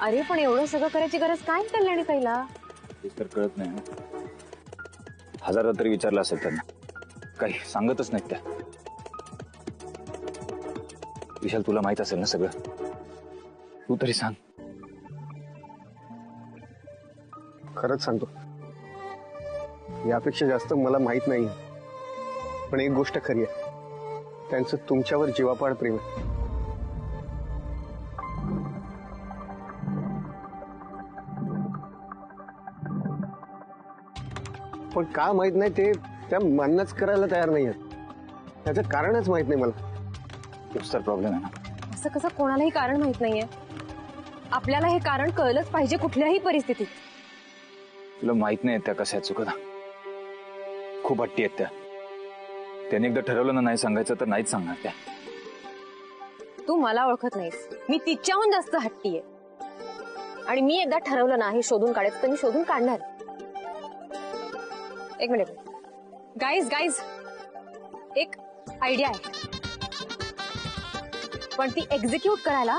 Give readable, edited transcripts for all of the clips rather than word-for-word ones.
अरे पण एवढं सगळं करायची गरज काय कल्याणी ताईला? तेच तर कळत नाही. हजारदा तरी विचारलं असेल त्यांना, काही सांगतच नाहीत त्या. विशाल तुला माहित असेल ना सगळं, तू तरी सांग. खरंच सांगतो, यापेक्षा जास्त मला माहित नाही. पण एक गोष्ट खरी आहे, त्यांचं तुमच्यावर जीवापाड प्रेम आहे. पण का माहित नाही ते त्या मान्यच करायला तयार नाही आहेत. त्याचं कारणच माहित नाही मला. तोच तर प्रॉब्लेम आहे ना. असं कसं कोणालाही कारण माहित नाहीये? आपल्याला हे कारण कळलंच पाहिजे कुठल्याही परिस्थितीत. तुला माहित नाही त्या कशा आहेत चुकता, खूप हट्टी आहेत त्या. त्याने एकदा ठरवलं ना नाही सांगायचं तर नाहीच सांगणार त्या. तू मला ओळखत नाहीस, मी तिच्याहून जास्त हट्टी आहे. आणि मी एकदा ठरवलं ना हे शोधून काढायचं तर मी शोधून काढणार. एक मिनिट गाईज, एक आयडिया आहे, पण ती एक्झिक्यूट करायला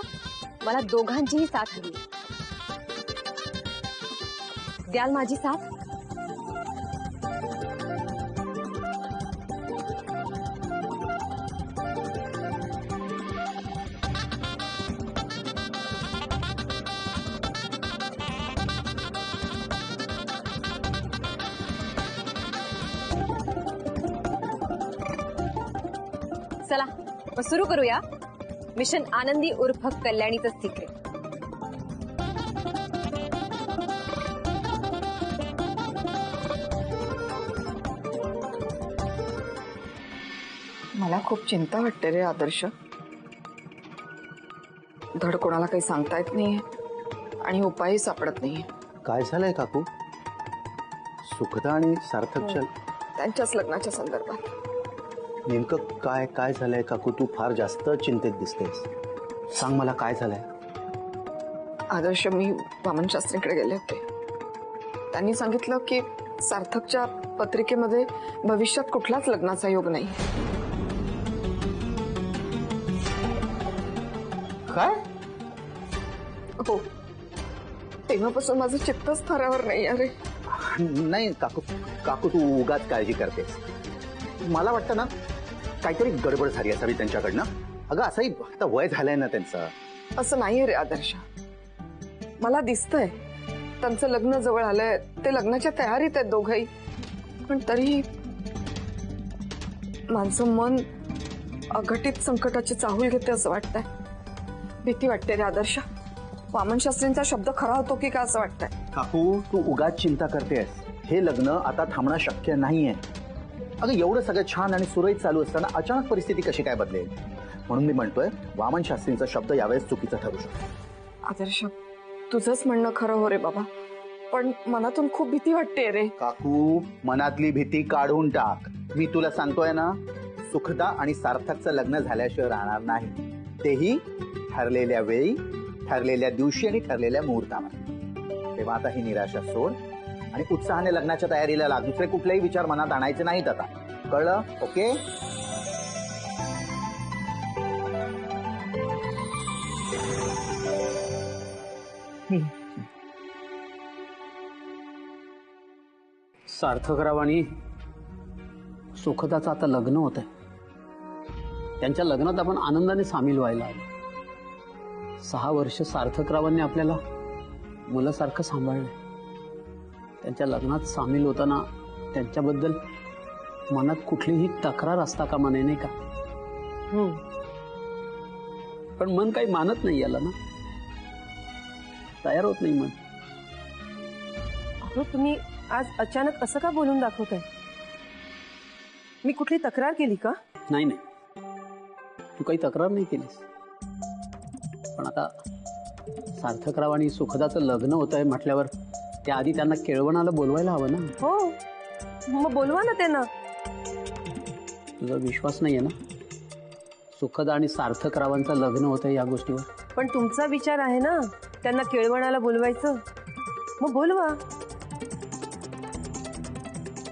मला दोघांचीही साथ हवी. द्याल माझी साथ? चला मग सुरू करूया मिशन आनंदी उर्फ कल्याणीचं सिक्रेट. मला खूप चिंता वाटते रे आदर्श. धड कोणाला काही सांगता येत नाहीये आणि उपायही सापडत नाहीये. काय झालंय काकू? सुखदा आणि सार्थकच्या त्यांच्याच लग्नाच्या संदर्भात. नेमकं काय काय झालंय काकू? तू फार जास्त चिंतेत दिसतेस. सांग मला काय झालंय. आदर्श, मी वामन शास्त्रींकडे गेले होते. त्यांनी सांगितलं की सार्थकच्या पत्रिकेमध्ये भविष्यात कुठलाच लग्नाचा योग नाही. काय? हो, तेव्हापासून माझं चित्तच थरावर नाही. अरे नाही काकू, काकू तू उगाच काळजी करतेस. मला वाटतं ना काहीतरी गडबड झाली असावी त्यांच्याकडनं. अगं असंही आता वय झालंय ना त्यांचं. असं नाहीये रे आदर्श. मला दिसतंय त्यांचं लग्न जवळ आलंय, ते लग्नाच्या तयारीत आहेत दोघंही. पण तरीही माझं मन अघटित संकटाची चाहूल घेते असं वाटतंय. भीती वाटते रे आदर्श. वामन शास्त्रींचा शब्द खरा होतो की काय असं वाटतंय. काकू तू उगाच चिंता करतेस. हे लग्न आता थांबणं शक्य नाहीये. अगं एवढं सगळं छान आणि सुरळीत चालू असताना अचानक परिस्थिती कशी काय बदलेल? म्हणून मी म्हणतोय वामन शास्त्रींचा शब्द यावेळेस चुकीचा ठरू शकतो. आदर्श, तुझंच म्हणणं खरं हो रे बाबा, पण मनातून खूप भीती वाटते रे. काकू मनातली भीती काढून टाक. मी तुला सांगतोय ना, सुखदा आणि सार्थकचं लग्न झाल्याशिवाय राहणार नाही. तेही ठरलेल्या वेळी, ठरलेल्या दिवशी आणि ठरलेल्या मुहूर्तावर. तेव्हा आता ही निराशा सोड आणि उत्साहाने लग्नाच्या तयारीला लाग. दुसरे कुठलेही विचार मनात आणायचे नाहीत आता. कळलं? ओके. सार्थकराव आणि सुखदाचं आता लग्न होत आहे. त्यांच्या लग्नात आपण आनंदाने सामील व्हायला हवं. 6 वर्ष सार्थकरावांनी आपल्याला मुलासारखं सांभाळलं. त्यांच्या लग्नात सामील होताना त्यांच्याबद्दल मनात कुठलीही तक्रार असता कामा नये, नाही का? पण मन काही मानत नाही याला ना, तयार होत नाही मन. अहो तुम्ही आज अचानक असं का बोलून दाखवताय? मी कुठली तक्रार केली का? नाही नाही, तू काही तक्रार नाही केलीस. पण आता सार्थकराव आणि सुखदाचं लग्न होत आहे म्हटल्यावर त्याआधी त्यांना केळवणाला बोलवायला हवं ना. हो, मग बोलवा ना त्यांना. तुझा विश्वास नाहीये ना सुखदा आणि सार्थकरावांचं लग्न होतं या गोष्टीवर? पण तुमचा विचार आहे ना त्यांना केळवणाला बोलवायचं, मग बोलवा.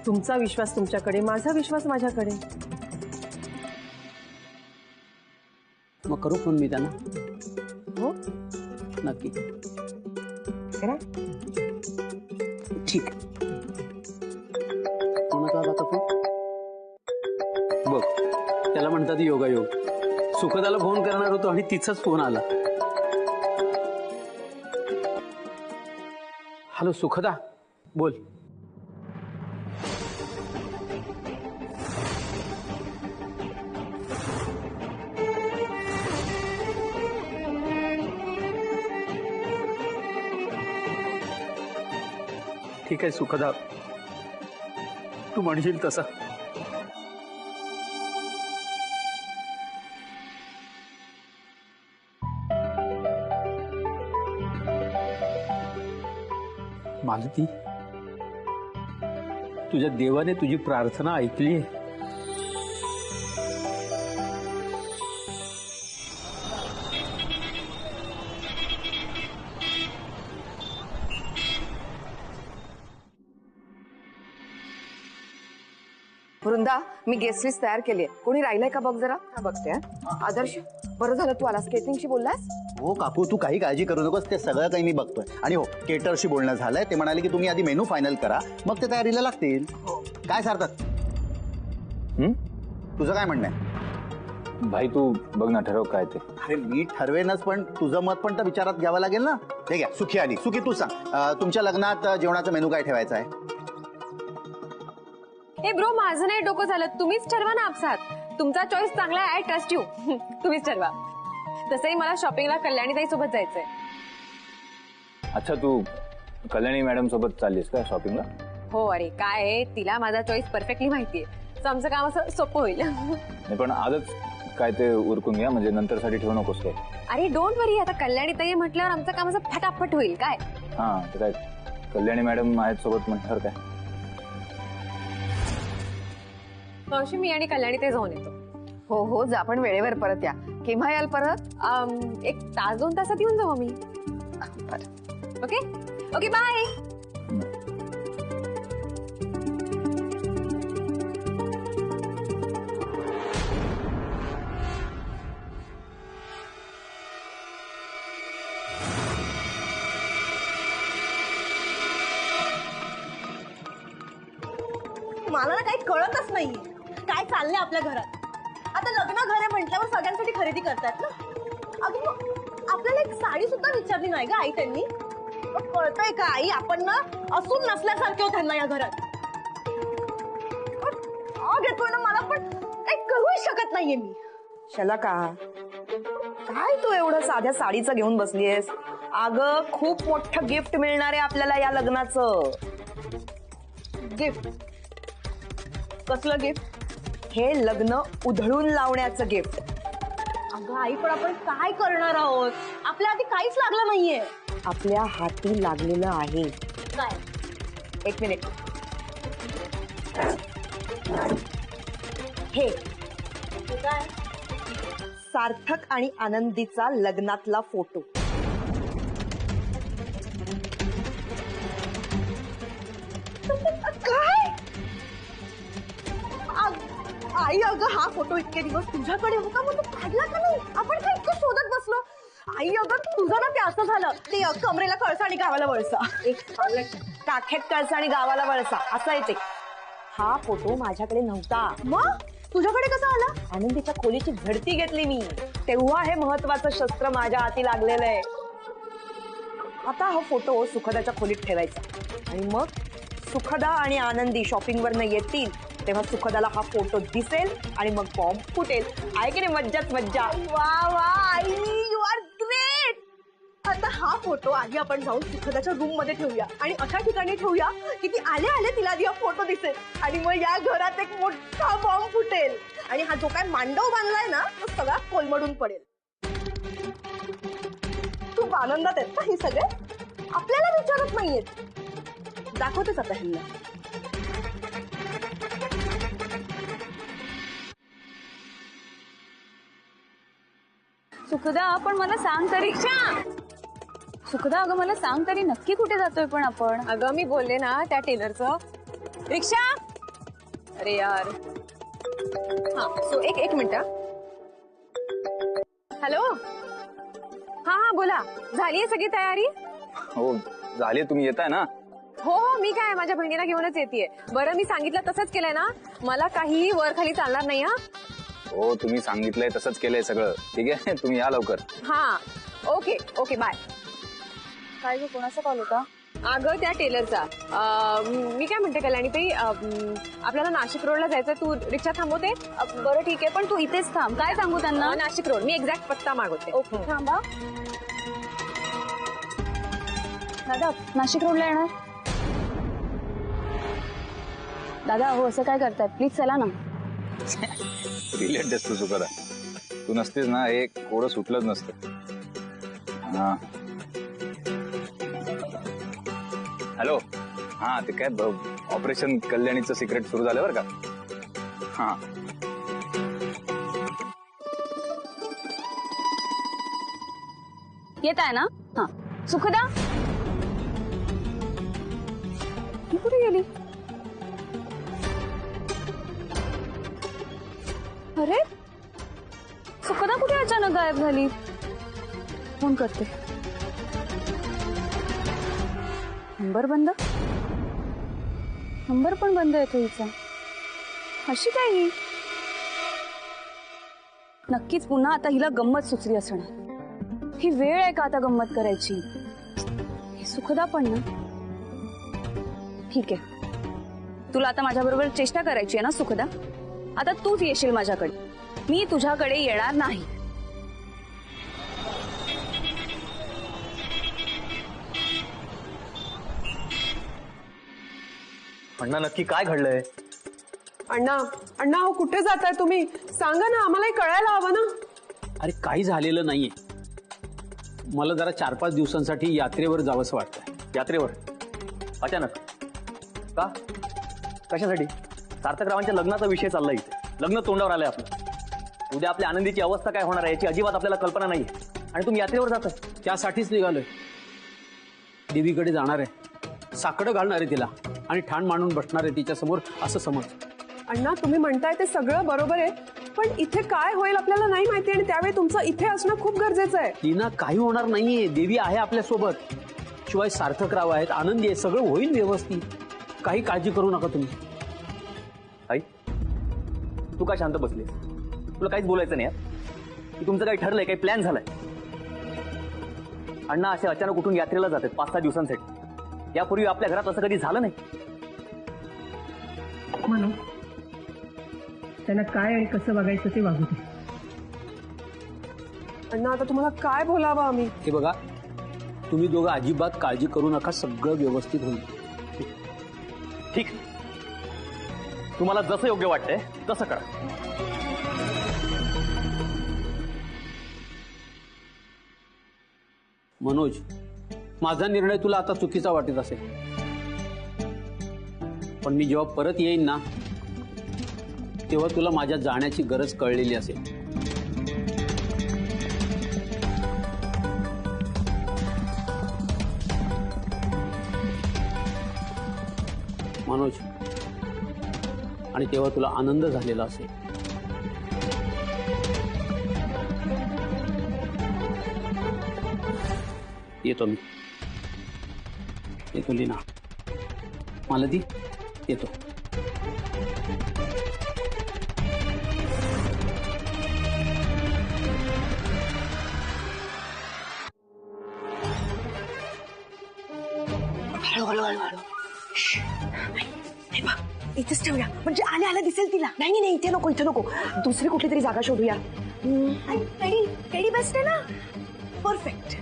तुमचा विश्वास तुमच्याकडे, माझा विश्वास माझ्याकडे. मग करू फोन मी त्यांना. हो नक्की. करा. ठीक. कोणाचा आला आता फोन? बघ, त्याला म्हणतात योगायोग. सुखदाला फोन करणार होतो आणि तिचाच फोन आला. हॅलो सुखदा, बोल. ठीक आहे सुखदा, तू म्हणशील तसा. मालती, तुझ्या देवाने तुझी प्रार्थना ऐकली. वृंदा, मी गेस्ट लिस्ट तयार केली आहे. कोणी राहिलंय का बघ जरा. बघते. आदर्श, बरं झालं तू आलास. केटरिंगशी बोललास? हो काकू, तू काही काळजी करू नकोस, ते सगळं काही मी बघतोय. आणि हो, केटरशी बोलणं झालंय. ते म्हणाले की तुम्ही आधी मेनू फायनल करा, मग ते तयारीला लागतील. काय सार्थक, तुझं काय म्हणणं आहे? भाई तू बघ ना, ठरव काय ते. अरे मी ठरवेनच, पण तुझं मत पण तर विचारात घ्यावं लागेल ना. ठीक आहे, सुखी आली. सुखी तू सांग, तुमच्या लग्नात जेवणाचा मेनू काय ठेवायचा आहे? हे ब्रो, माझं नाही डोकं चालत. तुम्हीच ठरवा ना आपसात. तुमचा चॉईस चांगला आहे. I trust you. तुम्हीच ठरवा. तसंही मला शॉपिंगला कल्याणीताई सोबत जायचंय. अच्छा, तू कल्याणी मॅडम सोबत चाललीस का शॉपिंगला? हो. अरे काय आहे, तिला माझा चॉईस परफेक्टली माहितीये. तर आमचं काम असं सोपं होईल. नाही पण आजच काय ते उरकून घ्या, म्हणजे नंतर साठी ठेवू नकोस काय. अरे डोंट वरी, आता कल्याणीताई म्हटल्यावर आमचं काम असं फटाफट होईल. काय हा, तर काय कल्याणी मॅडम आहेत सोबत म्हटल्यावर काय. मावशी, मी आणि कल्याणीताई जाऊन येतो. हो हो, जा, पण वेळेवर परत या. केव्हा याल परत? 1 तास 2 तासात येऊन जाऊ आम्ही. Okay okay, bye. मला ना काही कळतच नाहीये काय चाललंय आपल्या घरात. आता लग्न घर आहे म्हटल्यावर सगळ्यांसाठी खरेदी करतात ना. अगं मग आपल्याला एक साडी सुद्धा विचारली नाही का आई त्यांनी. मग कळतंय का आई, आपण ना असून नसल्यासारखे होत त्यांना या घरात. आग येतोय ना मला, पण काही करूही शकत नाहीये मी. शलाका, काय तू एवढं साध्या साडीचं घेऊन बसलीयस? अगं खूप मोठं गिफ्ट मिळणार आहे आपल्याला या लग्नाचं. गिफ्ट? कसलं गिफ्ट? हे लग्न उधळून लावण्याचं गिफ्ट. अगं आई, पण आपण काय करणार आहोत? आपल्या आधी काहीच लागलं नाहीये. आपल्या हाती लागलेलं आहे. काय? 1 मिनिट. हे काय? सार्थक आणि आनंदीचा लग्नातला फोटो. काय? आई, अगं हा फोटो इतके दिवस तुझ्याकडे होता, मग तू काढला का नाही? आपण काय इतकं शोधत बसलो. आई अगं, तुझं ना ते असं झालं, ते कमरेला कळसा आणि गावाला वळसा. काखेत कळसा आणि गावाला वळसा असं आहे ते. हा फोटो माझ्याकडे नव्हता. मग तुझ्याकडे कसा आला? आनंदीच्या खोलीची झडती घेतली मी, तेव्हा हे महत्वाचं शस्त्र माझ्या हाती लागलेलं आहे. आता हा फोटो सुखदाच्या खोलीत ठेवायचा आणि मग सुखदा आणि आनंदी शॉपिंगवरनं येतील तेव्हा सुखदाला हा फोटो दिसेल आणि मग बॉम्ब फुटेल. आहे की नाही मज्जाच मज्जा. वा वा आई, यू आर ग्रेट. आता हा फोटो आधी आपण जाऊन सुखदाच्या रूम मध्ये ठेवूया आणि अशा ठिकाणी ठेवूया की ती आले आले तिला आधी हा फोटो दिसेल आणि मग या घरात एक मोठा बॉम्ब फुटेल आणि हा जो काय मांडव बांधलाय ना तो सगळा कोलमडून पडेल. खूप आनंदात आहेत ना हे सगळे? आपल्याला विचारत नाहीयेत. दाखवतेच आता ह्यांना. सुखदा, पण मला सांग तरी. सुखदा, अगं मला सांग तरी, नक्की कुठे जातोय पण आपण? अगं मी बोलले ना त्या टेलरचं. रिक्षा. अरे यार. हा, सो एक मिनिट. हॅलो. हा हा, बोला. झालीये सगळी तयारी? हो झाली, तुम्ही येताय ना? हो हो, मी काय माझ्या बहिणीला घेऊनच येते. बरं, मी सांगितलं तसंच केलंय ना, मला काहीही वर खाली चालणार नाही. हा हो, तुम्ही सांगितलंय तसंच केलंय सगळं. ठीक आहे, तुम्ही या लवकर. हा, ओके ओके, बाय. काय गं, कोणाचा कॉल होता? अगं त्या टेलरचा. मी काय म्हणते कल्याणी ताई, आपल्याला नाशिक रोडला जायचं, तू रिक्षा थांबवते? बरं ठीक आहे, पण तू इथेच थांब. काय सांगू त्यांना? नाशिक रोड, मी एक्झॅक्ट पत्ता मागवते. ओके, थांबा. दादा, नाशिक रोडला येणार? दादा, हो असं काय करताय, प्लीज चला ना. रिलेट तू सुखदा, तू नसतीस ना हे कोडं सुटलंच नसतं. हा, हॅलो. हा, ते काय ऑपरेशन कल्याणीचं सिक्रेट सुरू झालं बरं का. हा, येत आहे ना? हा, सुखदा ही कुठे गेली? अरे, सुखदा कुठे अचानक गायब झाली? फोन करते. नंबर बंद, नंबर पण बंद येतो हिचा. अशी काय ही? नक्कीच पुन्हा आता हिला गंमत सुचली असणार. ही वेळ आहे का आता गंमत करायची? हे सुखदा पण ना. ठीक आहे, तुला आता माझ्या बरोबर चेष्टा करायची आहे ना सुखदा? आता तूच येशील माझ्याकडे, मी तुझ्याकडे येणार नाही. अण्णा, नक्की काय घडलंय? अण्णा अण्णा, हो कुठे जाताय तुम्ही? सांगा ना, आम्हालाही कळायला हवं ना. अरे काही झालेलं नाहीये, मला जरा 4-5 दिवसांसाठी यात्रेवर जावंसं वाटतंय. यात्रेवर? अचानक का? कशासाठी? सार्थकरावांच्या लग्नाचा विषय चाललाय इथे. लग्न तोंडावर आलंय आपलं. उद्या आपल्या आनंदीची अवस्था काय होणार आहे याची अजिबात आपल्याला कल्पना नाहीये, आणि तुम्ही यात्रेवर जाताय. त्यासाठीच निघालोय. देवीकडे जाणार आहे, साकडं घालणार आहे तिला आणि ठाण मांडून बसणार आहे तिच्या समोर, असं समज. अण्णा, तुम्ही म्हणताय ते सगळं बरोबर आहे, पण इथे काय होईल आपल्याला नाही माहिती, आणि त्यावेळी तुमचं इथे असणं खूप गरजेचं आहे. लीना, काही होणार नाहीये, देवी आहे आपल्या सोबत. शिवाय सार्थकराव आहेत, आनंदी आहे, सगळं होईल व्यवस्थित. काही काळजी करू नका तुम्ही. आई, तू का शांत बसलीस? तुला काहीच बोलायचं नाही की तुमचं काही ठरलंय, काही प्लॅन झालाय? अण्णा असे अचानक उठून यात्रेला जातात 5-6 दिवसांसाठी. यापूर्वी आपल्या घरात असं कधी झालं नाही. म्हणून त्यांना काय आणि कसं वागायचं ते वागू दे. अण्णा, आता तुम्हाला काय बोलावं आम्ही? हे बघा, तुम्ही दोघं अजिबात काळजी करू नका, सगळं व्यवस्थित होईल. ठीक, तुम्हाला जसं योग्य वाटतंय तसं करा. मनोज, माझा निर्णय तुला आता चुकीचा वाटत असेल, पण मी जेव्हा परत येईन ना, तेव्हा तुला माझ्या जाण्याची गरज कळलेली असेल. मनोज, आणि तेव्हा तुला आनंद झालेला असेल. येतो मी, येतो लीना, मला दी, येतो. इथेच ठेवूया, म्हणजे आल्या आल्या दिसेल तिला. नाही नाही, इथे नको, इथे नको, दुसरी कुठली तरी जागा शोधूया. टेडी बेस्ट आहे ना, परफेक्ट.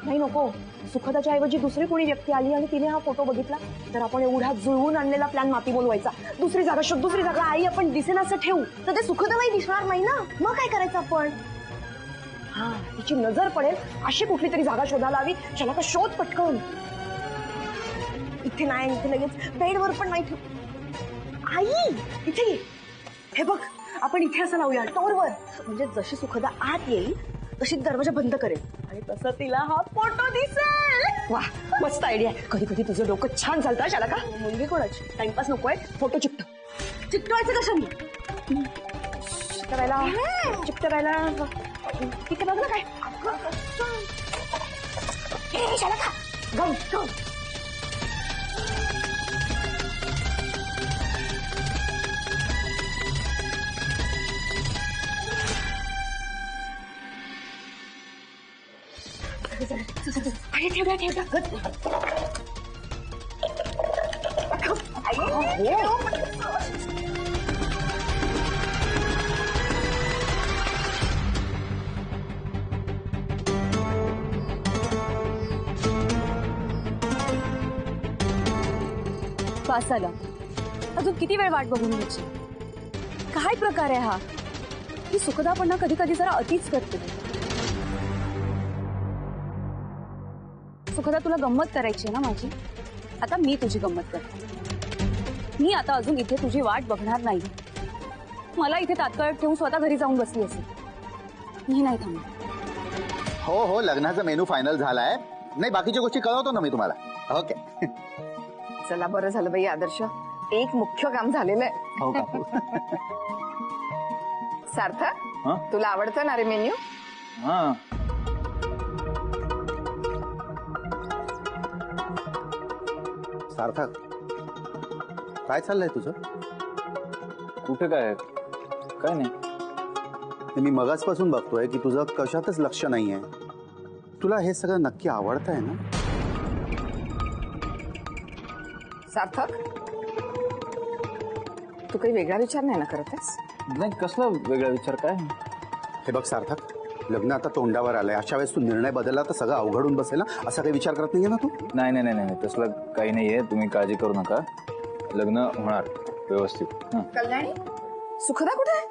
नाही नको, सुखदाच्या ऐवजी दुसरी कोणी व्यक्ती आली आणि तिने हा फोटो बघितला तर आपण एवढा जुळवून आणलेला प्लॅन माती बोलवायचा. दुसरी जागा शोध, दुसरी जागा. आई, आपण दिसेन असं ठेवू तर ते सुखदालाही दिसणार नाही ना. मग काय करायचं आपण? हा, तिची नजर पडेल अशी कुठली तरी जागा शोधायला हवी. चला का, शोध पटकन. इथे नाही, इथे लगेच बेडवर पण नाही. आई, इथे ये. हे बघ, आपण इथे असं लावूया टॉरवर, म्हणजे जशी सुखदा आत येईल तशी दरवाजा बंद करेल आणि तसं तिला हा फोटो दिसेल. वा, मस्त आयडिया. कधी कधी तुझं डोकं छान चालतं. शाला का मुलगी कोणाची? टाइमपास नकोय, फोटो चिकटवायचं कशाने? चिकटवायला तिथे बघ ना काय. शाला का गम गम. अरे ठेवला ठेवला. पास आला. अजून किती वेळ वाट बघून घ्यायची? काय प्रकार आहे हा? ही सुखदा पण ना कधी कधी जरा अतिच करते. सुखदा, तुला गंमत करायची आहे ना माझी? आता मी तुझी गंमत करते. मी आता अजून इथे तुझी वाट बघणार नाही. मला इथे तात्काळ ठेवून स्वतः घरी जाऊन बसली असेल. मी नाही थांबणार. हो हो, लग्नाचा मेनू फायनल झालाय. नाही, बाकीच्या गोष्टी कळवतो ना मी तुम्हाला. ओके. चला, बरं झालं बाई आदर्श, एक मुख्य काम झालेलं आहे. हो काकू. सार्थक, हं? तुला आवडतं ना रे मेन्यू? हा. सार्थक, काय चाललंय तुझं? कुठे काय नाही. मी मगाचपासून बघतोय की तुझं कशातच लक्ष नाहीये. तुला हे सगळं नक्की आवडतंय ना? सार्थक, तू काही वेगळा विचार नाही ना करतेस? नाही, कसला वेगळा विचार काय? हे बघ सार्थक, लग्न आता तोंडावर आलंय. अशा वेळेस तू निर्णय बदलला तर सगळं अवघडून बसेल ना. असा काही विचार करत नाहीये ना तू? नाही नाही नाही नाही, तसलं काही नाहीये. तुम्ही काळजी करू नका. लग्न होणार व्यवस्थित. हं. कल्याणी, सुखदा कुठे आहे?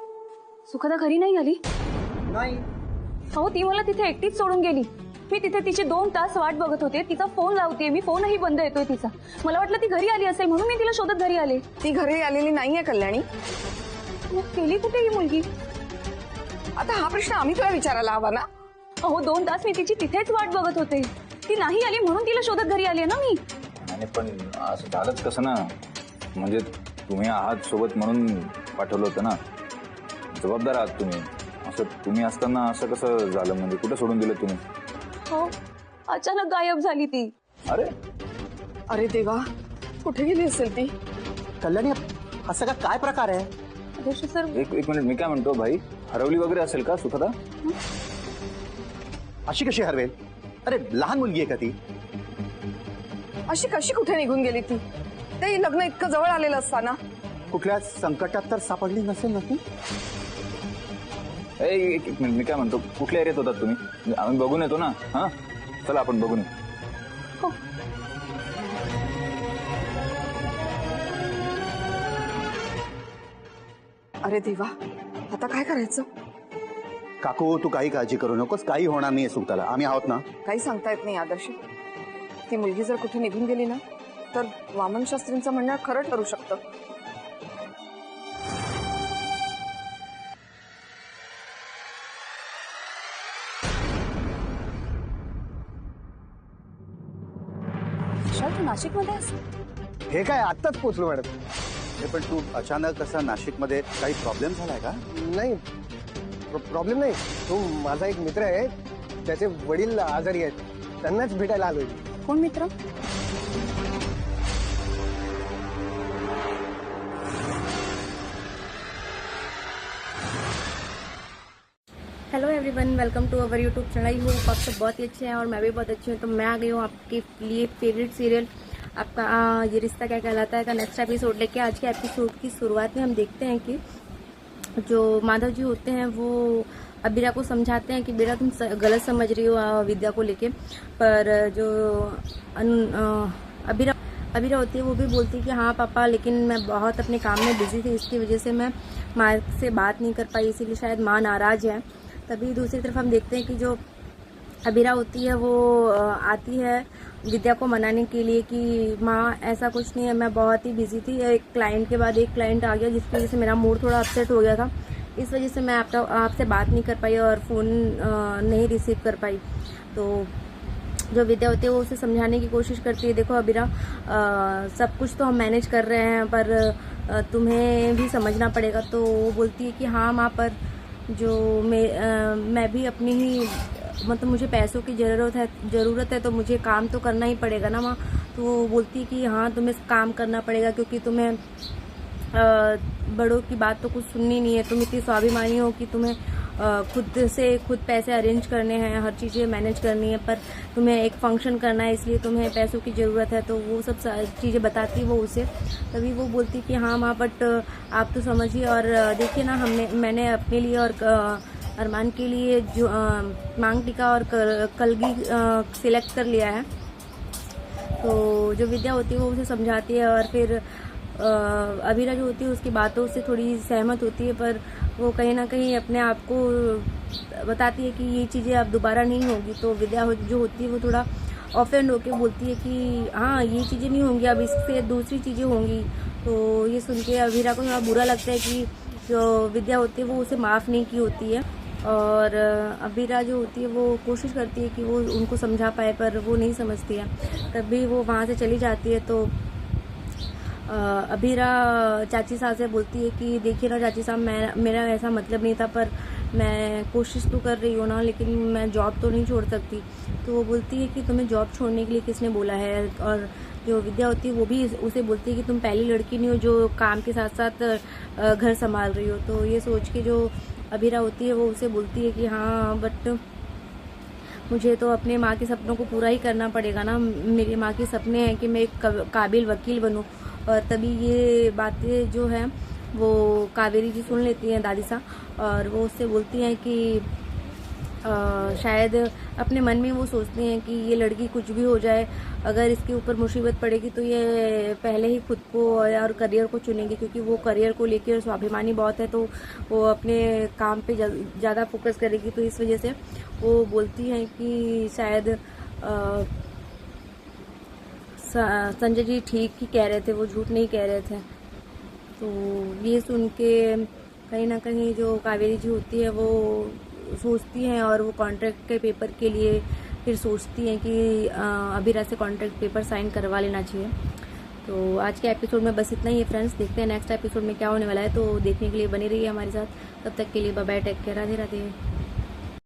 सुखदा घरी नाही आली? नाही. अहो, ती मला तिथे एकटीच सोडून गेली. मी तिथे तिची 2 तास वाट बघत होते. तिचा फोन लावते मी, फोनही बंद येतोय तिचा. मला वाटलं ती घरी आली असेल म्हणून मी तिला शोधत घरी आले. ती घरी आलेली नाहीये कल्याणी. मग गेली कुठे ही मुलगी? आता हा प्रश्न आम्ही तुला विचारायला हवा ना. अहो, 2 तास मी तिची तिथेच वाट बघत होते. ती नाही आली म्हणून तिला शोधत घरी आली ना मी. आणि पण असं झालंच कसं ना? म्हणजे तुम्ही आहात सोबत म्हणून पाठवलं होतं ना. जबाबदार आहात तुम्ही. असं तुम्ही असताना असं कसं झालं? म्हणजे कुठं सोडून दिलं तुम्ही? हो, अचानक गायब झाली ती. अरे अरे देवा, कुठे गेली असेल ती? कल्याणी, हा सगळा काय प्रकार आहे? आदर्श सर, एक मिनिट, मी काय म्हणतो भाई, हरवली वगैरे असेल का सुखदा? अशी कशी हरवेल? अरे लहान मुलगी आहे का ती? अशी कशी कुठे निघून गेली ती? ते लग्न इतकं जवळ आलेलं असताना. कुठल्या संकटात तर सापडली नसेल ना ती? एक मिनिट, मी काय म्हणतो, कुठल्या एरियात होतात तुम्ही? आम्ही बघून येतो ना. हा, चला आपण बघून येऊ. अरे देवा, आता काय करायचं? काकू, तू काही काळजी करू नकोस. काही होणार नाहीये सुखदाला. आम्ही आहोत ना. काही सांगता येत नाही आदर्श. ती मुलगी जर कुठे निघून गेली ना तर वामन शास्त्रींचं म्हणणं खरं ठरू शकतं. तू नाशिक मध्ये आहेस? हे काय आत्ताच पोचलो मॅडम. हे पण तू अचानक असं नाशिकमध्ये काही प्रॉब्लेम झालाय का? नाही, प्रॉब्लेम नाही. तो माझा एक मित्र आहे, त्याचे वडील आजारी आहेत, त्यांनाच भेटायला आलोय. कोण मित्र? Hello everyone, welcome to our YouTube channel. I hope आप सब बहुत ही अच्छे हैं और मैं भी बहुत अच्छी हूँ. तो मैं आ गई हूँ आपके लिए फेवरेट सीरियल आपका ये रिश्ता क्या कहलाता है का नेक्स्ट एपिसोड लेके. आज के एपिसोड की शुरुआत में हम देखते हैं कि जो माधव जी होते हैं वो अबीरा को समझाते हैं कि बेटा तुम गलत समझ रही हो विद्या को लेके. पर जो अबीरा होती है वो भी बोलती है कि हाँ पापा, लेकिन मैं बहुत अपने काम में बिजी थी, इसकी वजह से मैं माँ से बात नहीं कर पाई, इसीलिए शायद माँ नाराज है. तभी दूसरी तरफ हम देखते हैं कि जो अबीरा होती है वो आती है विद्या को मनाने के लिए कि माँ ऐसा कुछ नहीं है, मैं बहुत ही बिजी थी. एक क्लाइंट के बाद एक क्लाइंट आ गया जिसकी वजह से मेरा मूड थोड़ा अपसेट हो गया था. इस वजह से मैं आपसे बात नहीं कर पाई और फ़ोन नहीं रिसीव कर पाई. तो जो विद्या होती है वो उसे समझाने की कोशिश करती है, देखो अबीरा सब कुछ तो हम मैनेज कर रहे हैं पर तुम्हें भी समझना पड़ेगा. तो वो बोलती है कि हाँ माँ, पर जो मैं भी अपनी ही मतलब मुझे पैसों की ज़रूरत है तो मुझे काम तो करना ही पड़ेगा ना माँ। तो वो बोलती है कि हाँ तुम्हें काम करना पड़ेगा क्योंकि तुम्हें बड़ों की बात तो कुछ सुननी नहीं है। तुम इतनी स्वाभिमानी हो कि तुम्हें खुद पैसे अरेंज करने हैं, हर चीज़ें मैनेज करनी है, पर तुम्हें एक फंक्शन करना है इसलिए तुम्हें पैसों की ज़रूरत है। तो वो सब चीज़ें बताती वो उसे। तभी वो बोलती कि हाँ माँ बट आप तो समझिए और देखिए ना मैंने अपने लिए और अरमान के लिए जो मांग टीका और कलगी सिलेक्ट कर लिया है। तो जो विद्या होती है वो उसे समझाती है और फिर अबीरा जो होती है उसकी बातों से थोड़ी सहमत होती है, पर वो कहीं ना कहीं अपने आप को बताती है कि ये चीज़ें अब दोबारा नहीं होगी। तो विद्या जो होती है वो थोड़ा ऑफेंड होकर बोलती है कि हाँ ये चीज़ें नहीं होंगी, अब इससे दूसरी चीज़ें होंगी। तो ये सुन के अबीरा को थोड़ा बुरा लगता है कि जो विद्या होती है वो उसे माफ़ नहीं की होती है। और अबीरा जो होती है वो कोशिश करती है कि वो उनको समझा पाए, पर वो नहीं समझती है। तभी वो वहाँ से चली जाती है। तो अबीरा चाची साहब से बोलती है कि देखिए ना चाची साहब, मेरा ऐसा मतलब नहीं था, पर मैं कोशिश तो कर रही हूँ ना, लेकिन मैं जॉब तो नहीं छोड़ सकती। तो वो बोलती है कि तुम्हें जॉब छोड़ने के लिए किसने बोला है। और जो विद्या होती है वो भी उसे बोलती है कि तुम पहली लड़की नहीं हो जो काम के साथ साथ घर संभाल रही हो। तो ये सोच के जो अबीरा होती है वो उसे बोलती है कि हाँ बट मुझे तो अपने माँ के सपनों को पूरा ही करना पड़ेगा ना। मेरी माँ के सपने हैं कि मैं एक काबिल वकील बनूं। और तभी ये बातें जो है वो कावेरी जी सुन लेती हैं, दादी साहब, और वो उससे बोलती हैं कि शायद अपने मन में वो सोचती हैं कि ये लड़की कुछ भी हो जाए, अगर इसके ऊपर मुसीबत पड़ेगी तो ये पहले ही खुद को और करियर को चुनेगी, क्योंकि वो करियर को लेकर स्वाभिमानी बहुत है। तो वो अपने काम पे ज़्यादा फोकस करेगी। तो इस वजह से वो बोलती हैं कि शायद संजय जी ठीक ही कह रहे थे, वो झूठ नहीं कह रहे थे। तो ये सुन के कहीं ना कहीं जो कावेरी जी होती है वो सोचती हैं और वो कॉन्ट्रैक्ट के पेपर के लिए फिर सोचती हैं कि अबीरा से कॉन्ट्रैक्ट पेपर साइन करवा लेना चाहिए। तो आज के एपिसोड में बस इतना ही है फ्रेंड्स। देखते हैं नेक्स्ट एपिसोड में क्या होने वाला है। तो देखने के लिए बने रहिए हमारे साथ। तब तक के लिए bye bye, take care, Radhe Radhe.